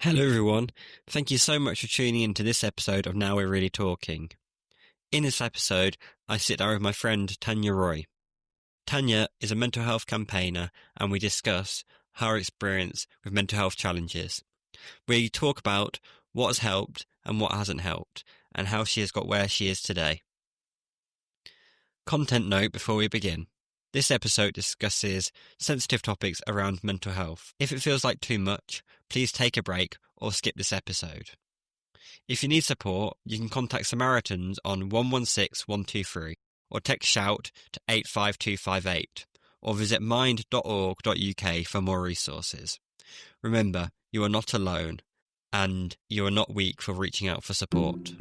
Hello everyone, thank you so much for tuning in to this episode of Now We're Really Talking. In this episode, I sit down with my friend Tanya Roy. Tanya is a mental health campaigner and we discuss her experience with mental health challenges. We talk about what has helped and what hasn't helped and how she has got where she is today. Content note before we begin. This episode discusses sensitive topics around mental health. If it feels like too much, please take a break or skip this episode. If you need support, you can contact Samaritans on 116123 or text SHOUT to 85258 or visit mind.org.uk for more resources. Remember, you are not alone and you are not weak for reaching out for support.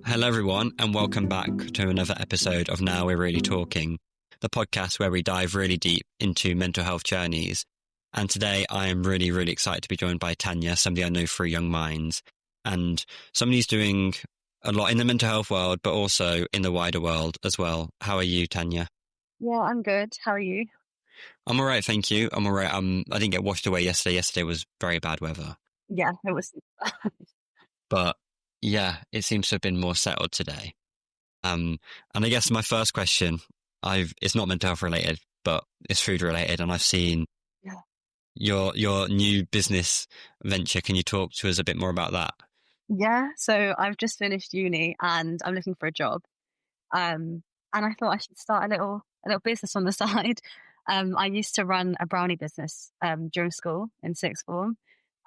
Hello everyone and welcome back to another episode of Now We're Really Talking, the podcast where we dive really deep into mental health journeys. And today I am really excited to be joined by Tanya, somebody I know through Young Minds, and somebody who's doing a lot in the mental health world, but also in the wider world as well. How are you, Tanya? Yeah, I'm good. How are you? I'm all right, thank you. I'm all right. I didn't get washed away yesterday. Yesterday was very bad weather. Yeah, it was. But yeah, it seems to have been more settled today. And I guess my first question, it's not mental health related, but it's food related, and I've seen your new business venture. Can you talk to us a bit more about that? Yeah, so I've just finished uni and I'm looking for a job. And I thought I should start a little business on the side. I used to run a brownie business during school in sixth form.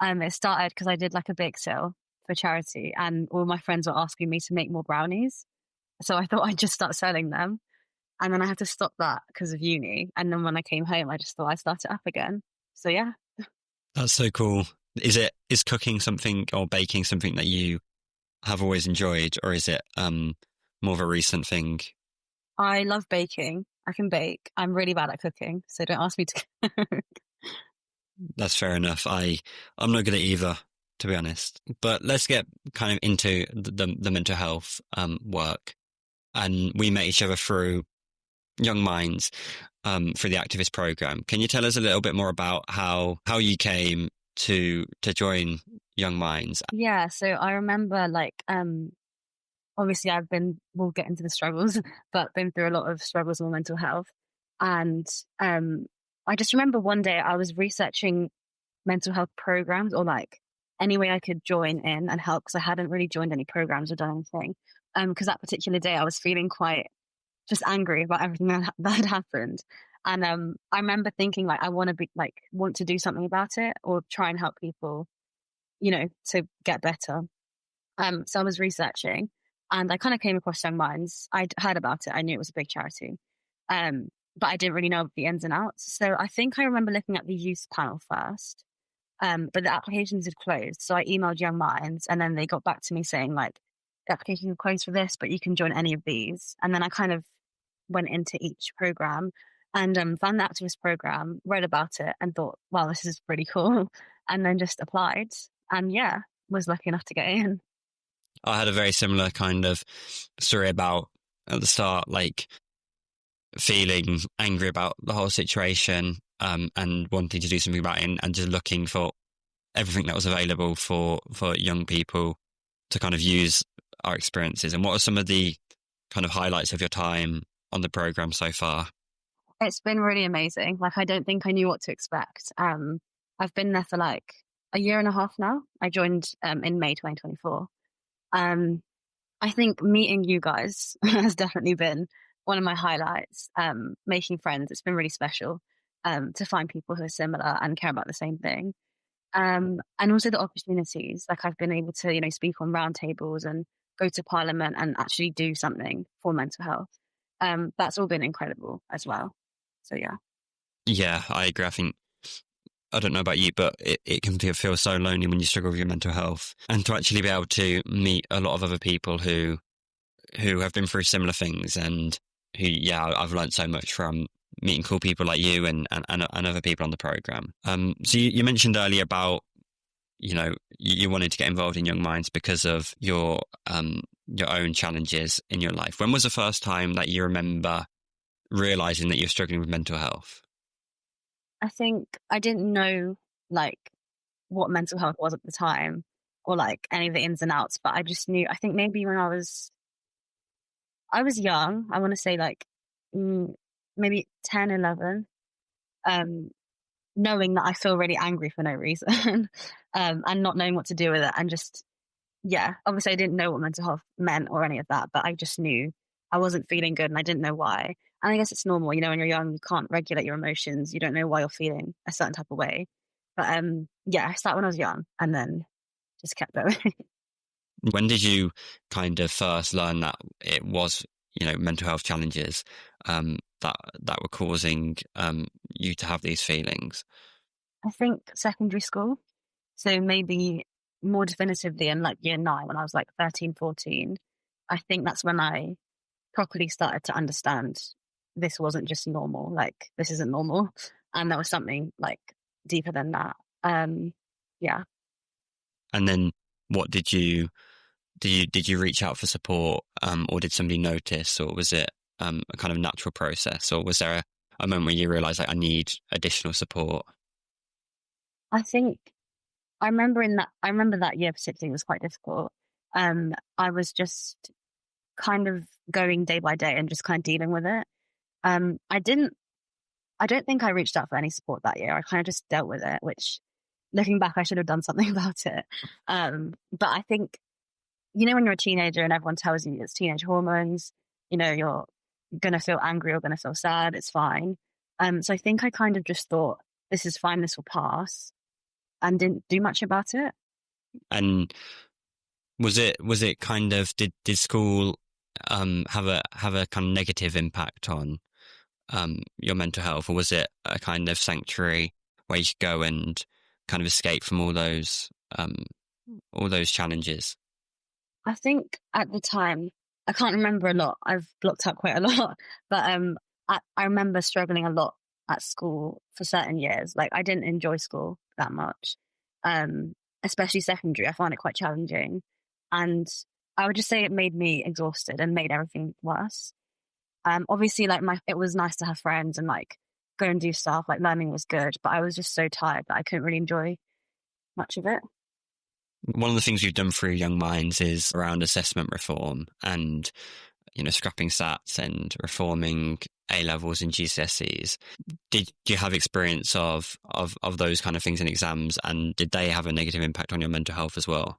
It started because I did like a bake sale for charity, and all my friends were asking me to make more brownies. So I thought I'd just start selling them. And then I had to stop that because of uni. And then when I came home, I just thought I'd start it up again. So yeah. That's so cool. Is cooking something or baking something that you have always enjoyed, or is it more of a recent thing? I love baking. I can bake. I'm really bad at cooking, so don't ask me to cook. That's fair enough. I'm not good at either, to be honest. But let's get kind of into the mental health work. And we met each other through Young Minds, for the activist program. Can you tell us a little bit more about how you came to join Young Minds? Yeah, so I remember obviously we'll get into the struggles, but been through a lot of struggles with mental health. And I just remember one day I was researching mental health programs or like any way I could join in and help, because I hadn't really joined any programs or done anything. Because that particular day I was feeling quite just angry about everything that had happened. And I remember thinking like I want to do something about it or try and help people, to get better. So I was researching and I kind of came across Young Minds. I'd heard about it. I knew it was a big charity. But I didn't really know the ins and outs. So I think I remember looking at the youth panel first. But the applications had closed. So I emailed Young Minds and then they got back to me saying like, the applications are closed for this, but you can join any of these. And then I kind of went into each program and found the activist program, read about it and thought, wow, this is pretty cool. And then just applied and was lucky enough to get in. I had a very similar kind of story about at the start, like feeling angry about the whole situation, and wanting to do something about it and just looking for everything that was available for young people to kind of use our experiences. And what are some of the kind of highlights of your time on the program so far? It's been really amazing. Like, I don't think I knew what to expect. I've been there for like a year and a half now. I joined in May 2024. I think meeting you guys has definitely been one of my highlights. Making friends, it's been really special to find people who are similar and care about the same thing. And also the opportunities, like I've been able to, speak on roundtables and go to Parliament and actually do something for mental health. That's all been incredible as well. So Yeah, I agree. I don't know about you, but it can feel so lonely when you struggle with your mental health, and to actually be able to meet a lot of other people who have been through similar things, and who I've learned so much from meeting cool people like you and other people on the program. So you mentioned earlier about you wanted to get involved in Young Minds because of your own challenges in your life. When was the first time that you remember realizing that you're struggling with mental health? I think I didn't know like what mental health was at the time or like any of the ins and outs, but I just knew, I think maybe when I was young, I want to say like maybe 10, 11, um, knowing that I feel really angry for no reason, and not knowing what to do with it. And just, yeah, obviously I didn't know what mental health meant or any of that, but I just knew I wasn't feeling good and I didn't know why. And I guess it's normal, you know, when you're young, you can't regulate your emotions. You don't know why you're feeling a certain type of way. But yeah, I started when I was young and then just kept going. When did you kind of first learn that it was, mental health challenges that were causing you to have these feelings? I think secondary school. So maybe more definitively in like year 9 when I was like 13, 14. I think that's when I properly started to understand this wasn't just normal. Like this isn't normal. And there was something like deeper than that. Yeah. And then what did you reach out for support, or did somebody notice, or was it a kind of natural process, or was there a moment where you realized like I need additional support? I think I remember that year particularly was quite difficult. I was just kind of going day by day and just kind of dealing with it. I don't think I reached out for any support that year. I kind of just dealt with it, which looking back, I should have done something about it. But I think, you know, when you're a teenager and everyone tells you it's teenage hormones, you know, you're going to feel angry or going to feel sad, it's fine. So I think I kind of just thought, this is fine, this will pass, and didn't do much about it. And was it kind of, did school have a kind of negative impact on your mental health, or was it a kind of sanctuary where you could go and kind of escape from all those challenges? I think at the time, I can't remember a lot. I've blocked out quite a lot, but I remember struggling a lot at school for certain years. Like I didn't enjoy school that much, especially secondary. I found it quite challenging, and I would just say it made me exhausted and made everything worse. Obviously, like it was nice to have friends and like go and do stuff. Like learning was good, but I was just so tired that I couldn't really enjoy much of it. One of the things we've done through Young Minds is around assessment reform and, scrapping SATs and reforming A levels and GCSEs. Do you have experience of those kind of things in exams, and did they have a negative impact on your mental health as well?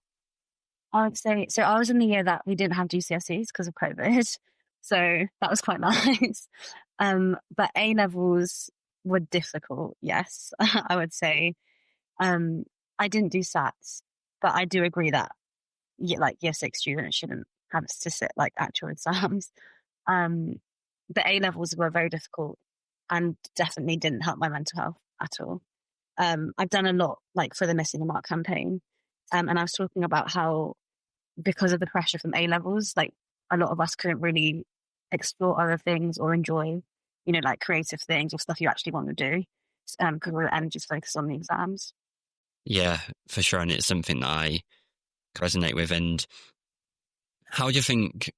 I would say so. I was in the year that we didn't have GCSEs because of COVID, so that was quite nice. But A levels were difficult. Yes, I would say. I didn't do SATs, but I do agree that like year 6 students shouldn't have to sit like actual exams. The A levels were very difficult and definitely didn't help my mental health at all. I've done a lot like for the Missing the Mark campaign, and I was talking about how because of the pressure from A levels, like a lot of us couldn't really explore other things or enjoy, you know, like creative things or stuff you actually want to do, because our energy's focused on the exams. Yeah, for sure. And it's something that I resonate with. And how do you think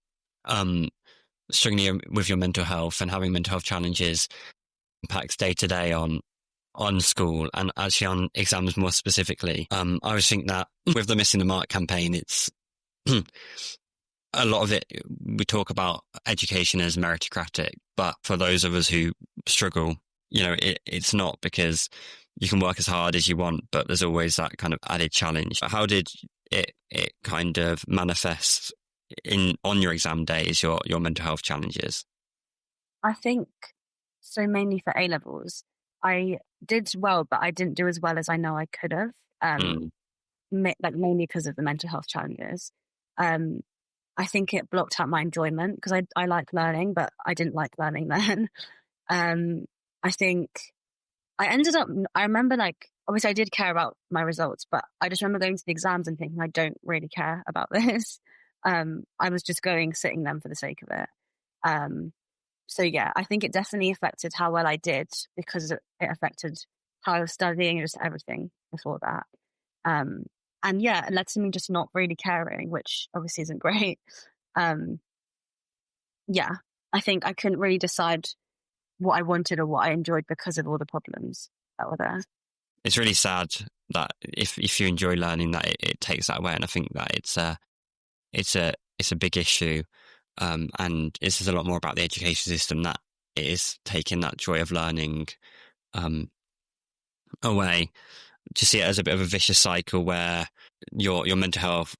struggling with your mental health and having mental health challenges impacts day to day on school and actually on exams more specifically? I always think that with the Missing the Mark campaign, it's a lot of it, we talk about education as meritocratic, but for those of us who struggle, it's not, because you can work as hard as you want, but there's always that kind of added challenge. How did it kind of manifest on your exam days, your mental health challenges? I think so, mainly for A levels, I did well, but I didn't do as well as I know I could have. Like mainly because of the mental health challenges. I think it blocked out my enjoyment because I like learning, but I didn't like learning then. I think I remember like, obviously I did care about my results, but I just remember going to the exams and thinking, I don't really care about this. I was just sitting them for the sake of it. So yeah, I think it definitely affected how well I did because it affected how I was studying and just everything before that. And yeah, it led to me just not really caring, which obviously isn't great. Yeah, I think I couldn't really decide what I wanted or what I enjoyed because of all the problems that were there. It's really sad that if you enjoy learning, that it takes that away, and I think that it's a big issue, and it says a lot more about the education system that it is taking that joy of learning away. To see it as a bit of a vicious cycle where your mental health,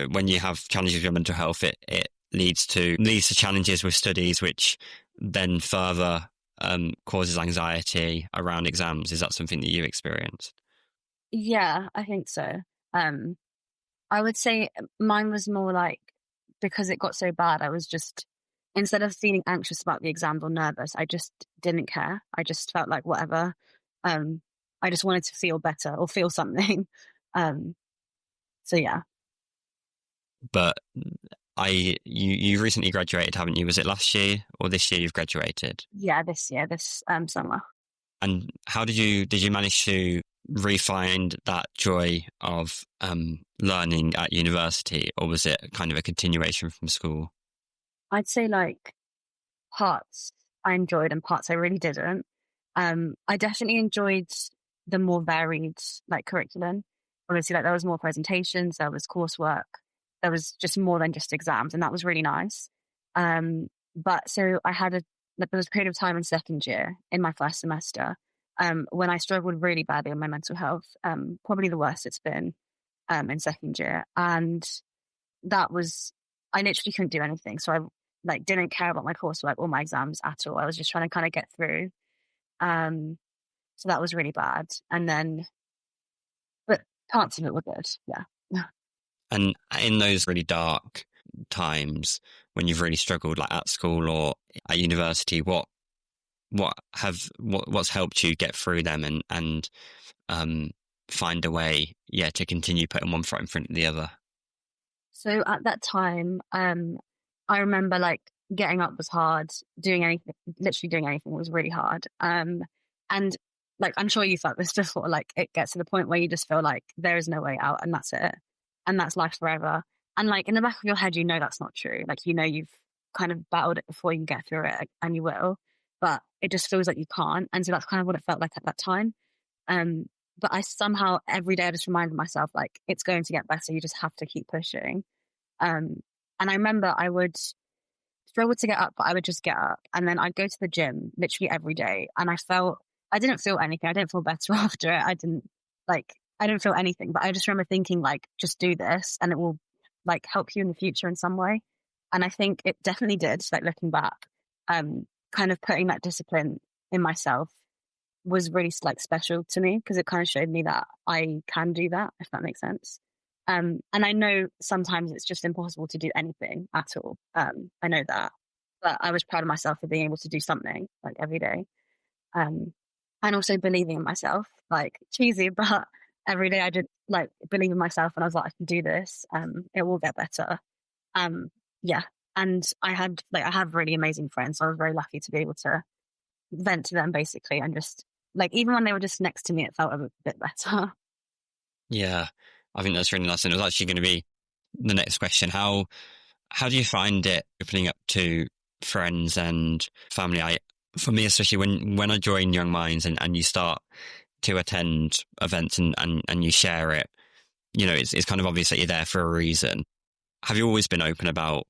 when you have challenges with your mental health, it leads to challenges with studies, which then further causes anxiety around exams. Is that something that you experienced? Yeah, I think so. I would say mine was more like, because it got so bad, I was just, instead of feeling anxious about the exams or nervous, I just didn't care. I just felt like whatever. I just wanted to feel better or feel something. So yeah. But you recently graduated, haven't you? Was it last year or this year you've graduated? Yeah, this year, this summer. And how did you manage to re-find that joy of learning at university, or was it kind of a continuation from school? I'd say like parts I enjoyed and parts I really didn't. I definitely enjoyed the more varied like curriculum. Obviously, like there was more presentations, there was coursework, there was just more than just exams, and that was really nice. But so I had there was a period of time in second year in my first semester when I struggled really badly with my mental health, probably the worst it's been in second year, and that was, I literally couldn't do anything. So I like didn't care about my coursework or my exams at all. I was just trying to kind of get through. So that was really bad. And then, but parts of it were good. Yeah. And in those really dark times when you've really struggled, like at school or at university, what's helped you get through them and find a way, to continue putting one foot in front of the other? So at that time, I remember like getting up was hard, literally doing anything was really hard. And like, I'm sure you felt this before, like it gets to the point where you just feel like there is no way out and that's it. And that's life forever. And like in the back of your head, that's not true. Like, you've kind of battled it before, you can get through it and you will, but it just feels like you can't. And so that's kind of what it felt like at that time. But I somehow every day I just reminded myself, like, it's going to get better. You just have to keep pushing. And I remember I would struggle to get up, but I would just get up and then I'd go to the gym literally every day. And I didn't feel anything. I didn't feel better after it. I didn't feel anything, but I just remember thinking like, just do this and it will like help you in the future in some way. And I think it definitely did, like looking back, kind of putting that discipline in myself was really like special to me because it kind of showed me that I can do that, if that makes sense. And I know sometimes it's just impossible to do anything at all. I know that, but I was proud of myself for being able to do something like every day. And also believing in myself, like cheesy, but every day I did like believe in myself and I was like, I can do this. It will get better. Yeah. And I have really amazing friends. So I was very lucky to be able to vent to them basically. And just like, even when they were just next to me, it felt a bit better. Yeah, I think that's really nice. And it was actually going to be the next question. How do you find it opening up to friends and family? For me, especially when I join Young Minds and you start to attend events and you share it, it's kind of obvious that you're there for a reason. Have you always been open about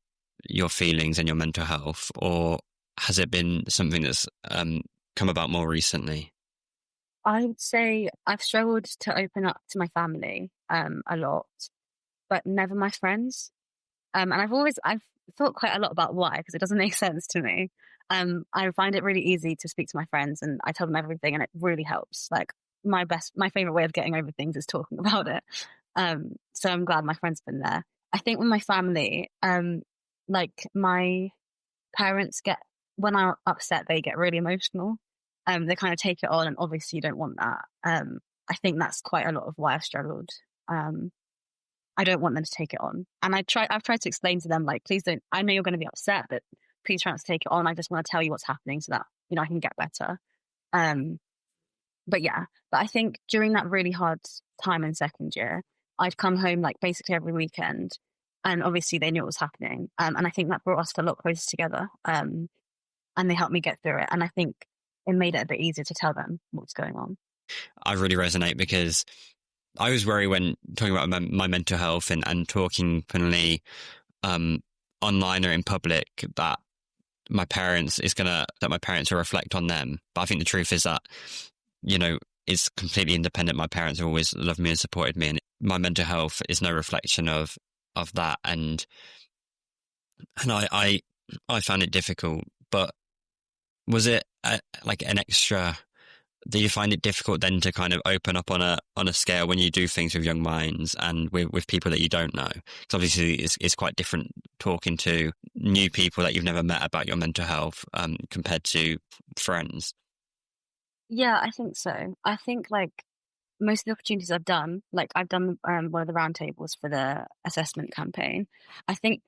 your feelings and your mental health, or has it been something that's come about more recently? I would say I've struggled to open up to my family a lot, but never my friends. And I've thought quite a lot about why, because it doesn't make sense to me. I find it really easy to speak to my friends and I tell them everything and it really helps. Like my favorite way of getting over things is talking about it. So I'm glad my friends have been there. I think with my family, like my parents when I'm upset, they get really emotional. They kind of take it on and obviously you don't want that. I think that's quite a lot of why I've struggled. I don't want them to take it on. And I've tried to explain to them, like, please don't, I know you're going to be upset, but please try not to take it on. I just want to tell you what's happening so that, I can get better. But I think during that really hard time in second year, I'd come home like basically every weekend and obviously they knew what was happening. And I think that brought us a lot closer together. and they helped me get through it. And I think it made it a bit easier to tell them what's going on. I really resonate because I was worried when talking about my mental health and talking openly online or in public that my parents will reflect on them. But I think the truth is that, it's completely independent. My parents have always loved me and supported me, and my mental health is no reflection of that. And I found it difficult, but was it like an extra? Do you find it difficult then to kind of open up on a scale when you do things with young minds and with people that you don't know? Because obviously it's quite different talking to new people that you've never met about your mental health compared to friends. Yeah, I think so. I think like most of the opportunities I've done, like I've done one of the roundtables for the assessment campaign. I think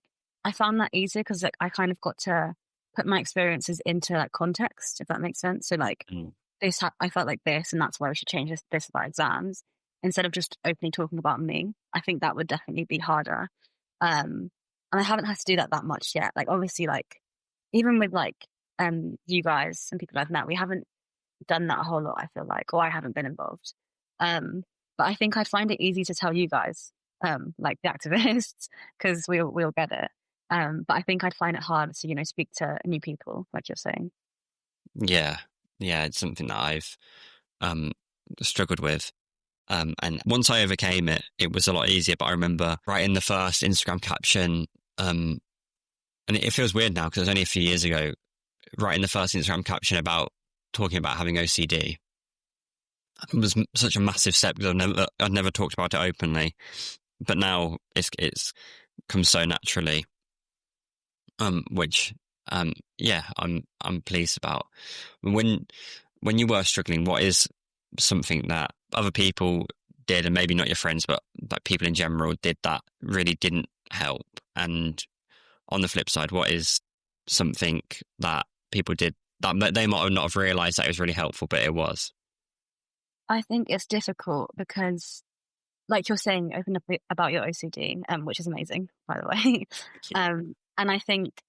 I found that easier because like I kind of got to put my experiences into like context, if that makes sense. So like I felt like this, and that's why we should change this about exams instead of just openly talking about me. I think that would definitely be harder. And I haven't had to do that much yet. Like obviously, like even with like you guys and people I've met, we haven't done that a whole lot. I feel like, or I haven't been involved. But I think I'd find it easy to tell you guys, like the activists, because we'll get it. But I think I'd find it hard to speak to new people, like you're saying. Yeah, it's something that I've struggled with. And once I overcame it, it was a lot easier. But I remember writing the first Instagram caption, and it feels weird now because it was only a few years ago, writing the first Instagram caption about talking about having OCD. It was such a massive step because I'd never talked about it openly, but now it's come so naturally. Which I'm pleased about. When you were struggling, what is something that other people did, and maybe not your friends, but that people in general did that really didn't help? And on the flip side, what is something that people did that they might not have realised that it was really helpful, but it was? I think it's difficult because, like you're saying, open up about your OCD, which is amazing, by the way. And I think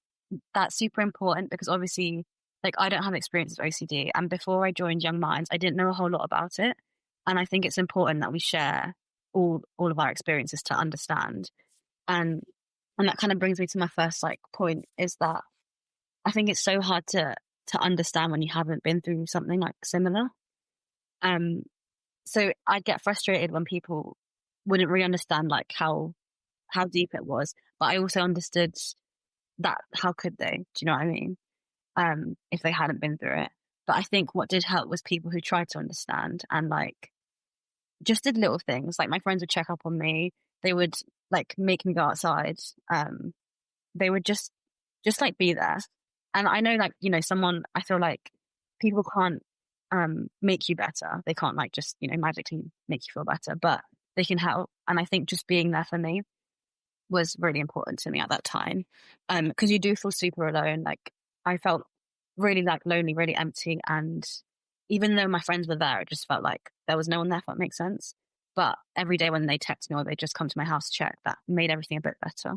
that's super important because obviously, like I don't have experience with OCD, and before I joined Young Minds, I didn't know a whole lot about it. And I think it's important that we share all of our experiences to understand. And that kind of brings me to my first like point is that I think it's so hard to understand when you haven't been through something like similar. So I'd get frustrated when people wouldn't really understand like how deep it was, but I also understood that how could they? Do you know what I mean? If they hadn't been through it. But I think what did help was people who tried to understand and like just did little things. Like my friends would check up on me. They would like make me go outside. They would just like be there. And I know like, someone, I feel like people can't make you better. They can't like just, magically make you feel better, but they can help. And I think just being there for me was really important to me at that time. Because you do feel super alone. Like I felt really like lonely, really empty. And even though my friends were there, it just felt like there was no one there, if that makes sense. But every day when they text me or they just come to my house to check, that made everything a bit better.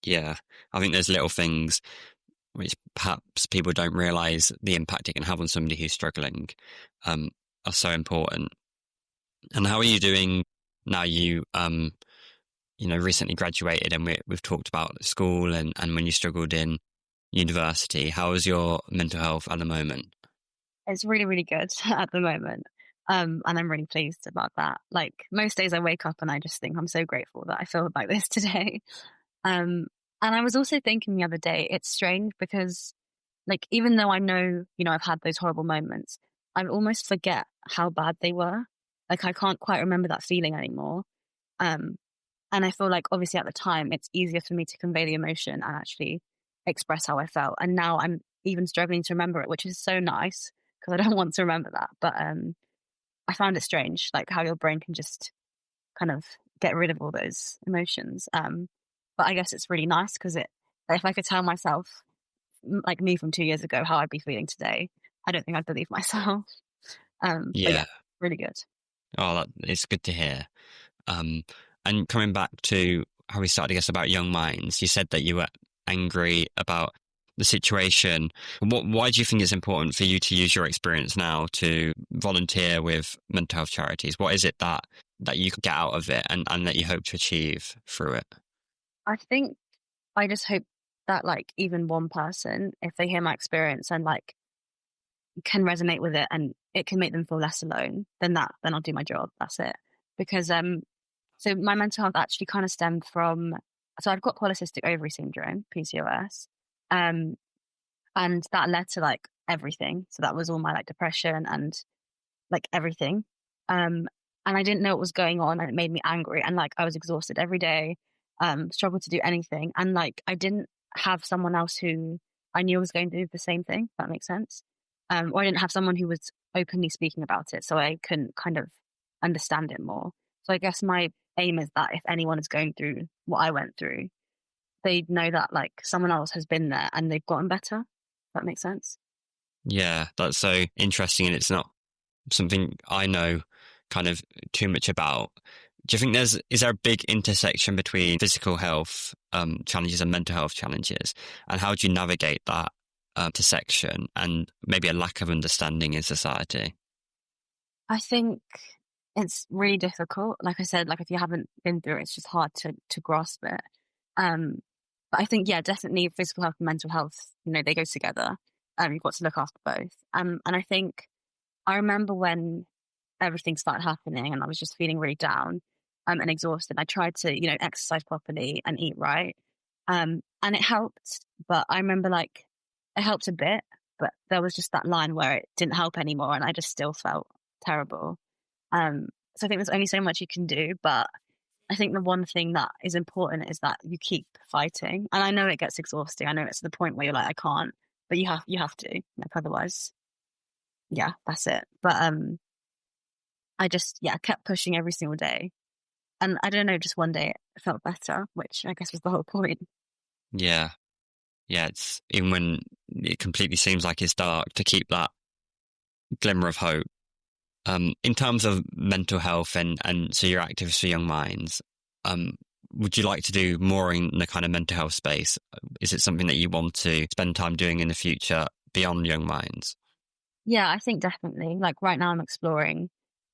Yeah, I think there's little things which perhaps people don't realise the impact it can have on somebody who's struggling are so important. And how are you doing now? You recently graduated, and we've talked about school and when you struggled in university. How is your mental health at the moment? It's really, really good at the moment. And I'm really pleased about that. Like most days I wake up and I just think I'm so grateful that I feel like this today. And I was also thinking the other day, it's strange because like, even though I know, I've had those horrible moments, I almost forget how bad they were. Like I can't quite remember that feeling anymore. And I feel like obviously at the time it's easier for me to convey the emotion and actually express how I felt. And now I'm even struggling to remember it, which is so nice because I don't want to remember that. But I found it strange, like how your brain can just kind of get rid of all those emotions. But I guess it's really nice because if I could tell myself, like me from 2 years ago, how I'd be feeling today, I don't think I'd believe myself. But yeah, really good. Oh, it's good to hear. And coming back to how we started, I guess, about young minds, you said that you were angry about the situation, why do you think it's important for you to use your experience now to volunteer with mental health charities? What is it that you can get out of it and that you hope to achieve through it? I think I just hope that like even one person, if they hear my experience and like can resonate with it and it can make them feel less alone, then I'll do my job. That's it. Because so my mental health actually kind of stemmed from, so I've got polycystic ovary syndrome, PCOS, and that led to like everything. So that was all my like depression and like everything. And I didn't know what was going on, and it made me angry, and like I was exhausted every day, struggled to do anything, and like I didn't have someone else who I knew was going to do the same thing, if that makes sense. Or I didn't have someone who was openly speaking about it, so I couldn't kind of understand it more. So I guess my aim is that if anyone is going through what I went through, they know that like someone else has been there and they've gotten better. If that makes sense. Yeah, that's so interesting, and it's not something I know kind of too much about. Do you think is there a big intersection between physical health challenges and mental health challenges, and how do you navigate that intersection and maybe a lack of understanding in society? I think it's really difficult. Like I said, like if you haven't been through it, it's just hard to grasp it. But I think, yeah, definitely physical health and mental health, they go together. You've got to look after both. And I think I remember when everything started happening and I was just feeling really down and exhausted. I tried to, exercise properly and eat right. And it helped. But I remember like it helped a bit, but there was just that line where it didn't help anymore and I just still felt terrible. So I think there's only so much you can do, but I think the one thing that is important is that you keep fighting. And I know it gets exhausting. I know it's the point where you're like, I can't, but you have to, like otherwise, yeah, that's it. But I just kept pushing every single day, and I don't know, just one day it felt better, which I guess was the whole point. Yeah, it's even when it completely seems like it's dark, to keep that glimmer of hope. In terms of mental health and so you're activists for Young Minds, would you like to do more in the kind of mental health space? Is it something that you want to spend time doing in the future beyond Young Minds? Yeah, I think definitely. Like right now I'm exploring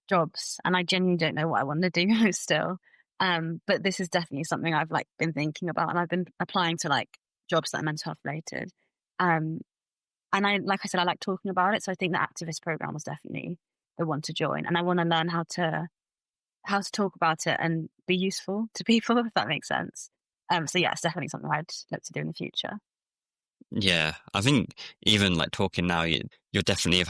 jobs and I genuinely don't know what I want to do still. But this is definitely something I've like been thinking about, and I've been applying to like jobs that are mental health related. And like I said, I like talking about it. So I think the activist program was definitely the one to join. And I want to learn how to talk about it and be useful to people, if that makes sense. So yeah, it's definitely something I'd look to do in the future. Yeah, I think even like talking now, you're definitely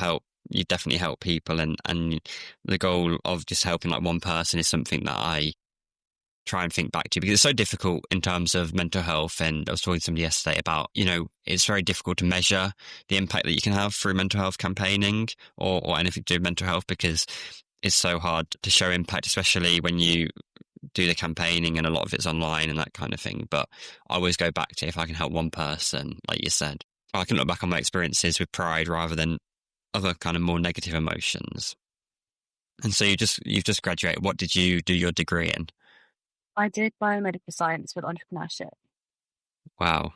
you definitely help people, and the goal of just helping like one person is something that I try and think back to, because it's so difficult in terms of mental health. And I was talking to somebody yesterday about, it's very difficult to measure the impact that you can have through mental health campaigning or anything to do with mental health, because it's so hard to show impact, especially when you do the campaigning and a lot of it's online and that kind of thing. But I always go back to, if I can help one person, like you said, I can look back on my experiences with pride rather than other kind of more negative emotions. And so you've just graduated. What did you do your degree in? I did biomedical science with entrepreneurship. Wow.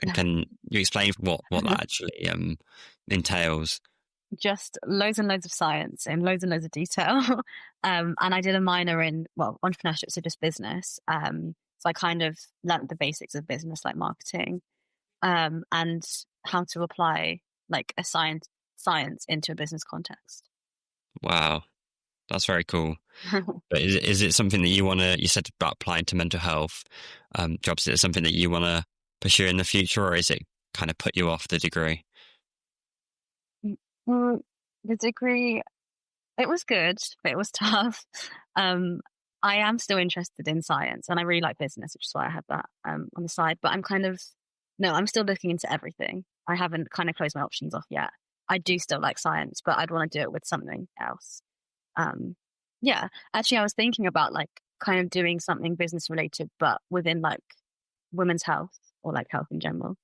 And can you explain what that actually entails? Just loads and loads of science in loads and loads of detail. And I did a minor in, entrepreneurship, so just business. So I kind of learned the basics of business, like marketing, and how to apply like a science into a business context. Wow. That's very cool. But is it something that you said about applying to mental health jobs, is it something that you want to pursue in the future, or is it kind of put you off the degree? The degree, it was good, but it was tough. I am still interested in science and I really like business, which is why I had that on the side. But I'm still looking into everything. I haven't kind of closed my options off yet. I do still like science, but I'd want to do it with something else. Yeah, actually, I was thinking about like kind of doing something business related, but within like women's health or like health in general.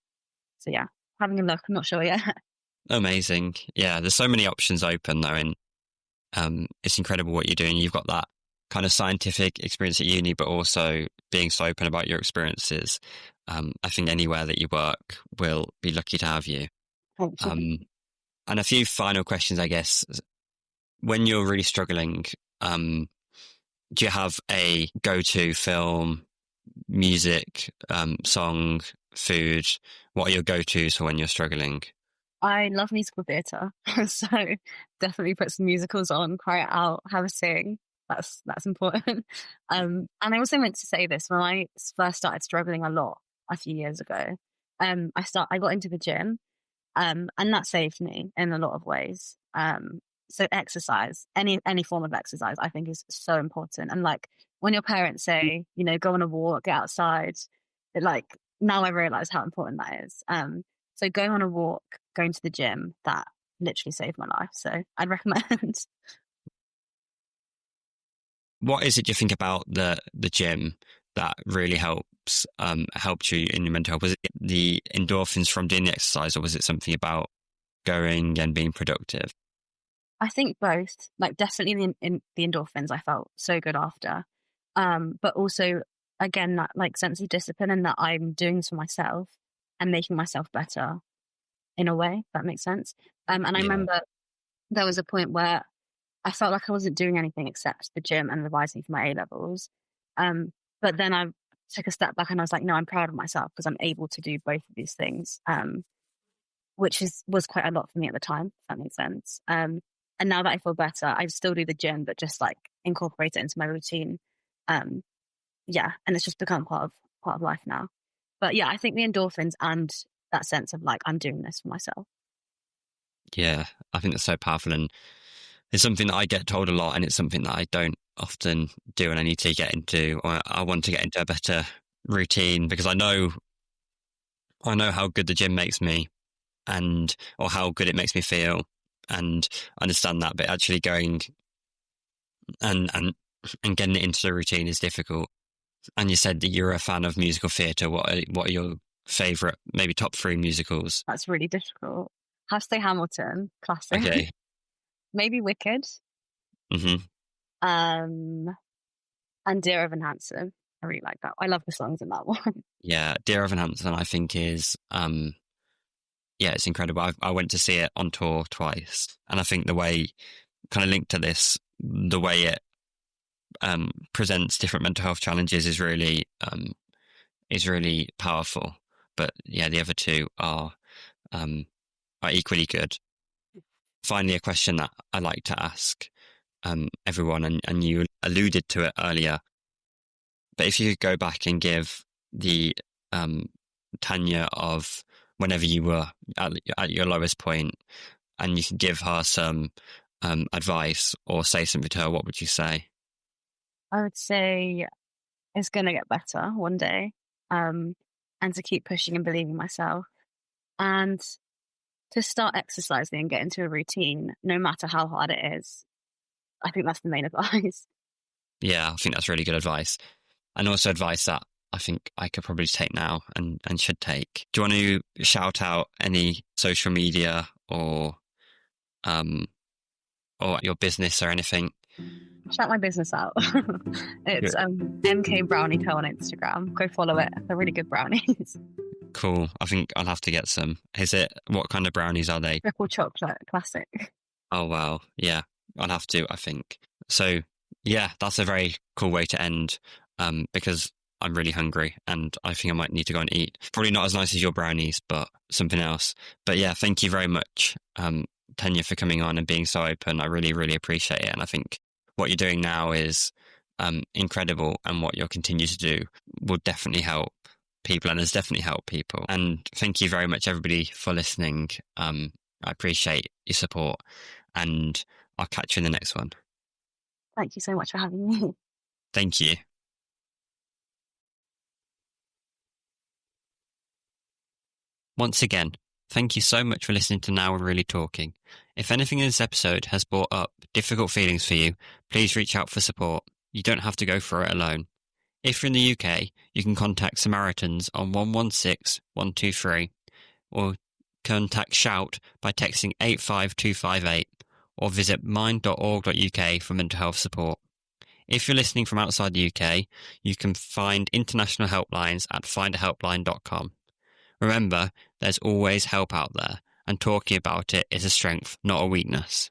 So yeah, having a look. I'm not sure yet. Amazing. Yeah, there's so many options open though, and it's incredible what you're doing. You've got that kind of scientific experience at uni, but also being so open about your experiences. I think anywhere that you work will be lucky to have you. Thank you. And a few final questions, I guess. When you're really struggling, do you have a go-to film, music, song, food? What are your go-tos for when you're struggling? I love musical theatre, so definitely put some musicals on, cry it out, have a sing. That's important. And I also meant to say this when I first started struggling a lot a few years ago. I got into the gym, and that saved me in a lot of ways. So exercise, any form of exercise, I think is so important. And like when your parents say, go on a walk, get outside, now I realize how important that is. So going on a walk, going to the gym, that literally saved my life. So I'd recommend. What is it you think about the gym that really helped you in your mental health? Was it the endorphins from doing the exercise, or was it something about going and being productive? I think both. Like definitely in the endorphins, I felt so good after. But also again that like sense of discipline and that I'm doing this for myself and making myself better in a way, if that makes sense. And I remember there was a point where I felt like I wasn't doing anything except the gym and revising for my A levels. But then I took a step back and I was like, no, I'm proud of myself because I'm able to do both of these things, which was quite a lot for me at the time, if that makes sense. And now that I feel better, I still do the gym, but just like incorporate it into my routine. And it's just become part of life now. But yeah, I think the endorphins and that sense of like, I'm doing this for myself. Yeah, I think that's so powerful, and it's something that I get told a lot, and it's something that I don't often do, and I need to get into, or I want to get into a better routine because I know how good the gym makes me, or how good it makes me feel, and understand that. But actually going and getting it into the routine is difficult. And you said that you're a fan of musical theatre. What are your favourite, maybe top 3 musicals? That's really difficult. Have to say Hamilton, classic. Okay. Maybe Wicked. Mm-hmm. And Dear Evan Hansen. I really like that. I love the songs in that one. Yeah, Dear Evan Hansen, I think is it's incredible. I went to see it on tour twice, and I think the way, kind of linked to this, the way it presents different mental health challenges is really powerful. But yeah, the other two are equally good. Finally, a question that I like to ask everyone, and you alluded to it earlier, but if you could go back and give the Tanya of whenever you were at your lowest point, and you could give her some advice or say something to her, what would you say? I would say it's going to get better one day, and to keep pushing and believing myself, and to start exercising and get into a routine, no matter how hard it is. I think that's the main advice. Yeah, I think that's really good advice, and also advice that I think I could probably take now and should take. Do you want to shout out any social media or your business or anything? Shout my business out. It's MK Brownie Co on Instagram. Go follow it. They're really good brownies. Cool. I think I'll have to get some. What kind of brownies are they? Triple chocolate, classic. Oh, wow. Yeah, I'll have to, I think. So, yeah, that's a very cool way to end, because I'm really hungry and I think I might need to go and eat. Probably not as nice as your brownies, but something else. But yeah, thank you very much, Tanya, for coming on and being so open. I really, really appreciate it. And I think what you're doing now is incredible, and what you'll continue to do will definitely help people and has definitely helped people. And thank you very much, everybody, for listening. I appreciate your support, and I'll catch you in the next one. Thank you so much for having me. Thank you. Once again, thank you so much for listening to Now We're Really Talking. If anything in this episode has brought up difficult feelings for you, please reach out for support. You don't have to go through it alone. If you're in the UK, you can contact Samaritans on 116 123, or contact Shout by texting 85258, or visit mind.org.uk for mental health support. If you're listening from outside the UK, you can find international helplines at findahelpline.com. Remember, there's always help out there, and talking about it is a strength, not a weakness.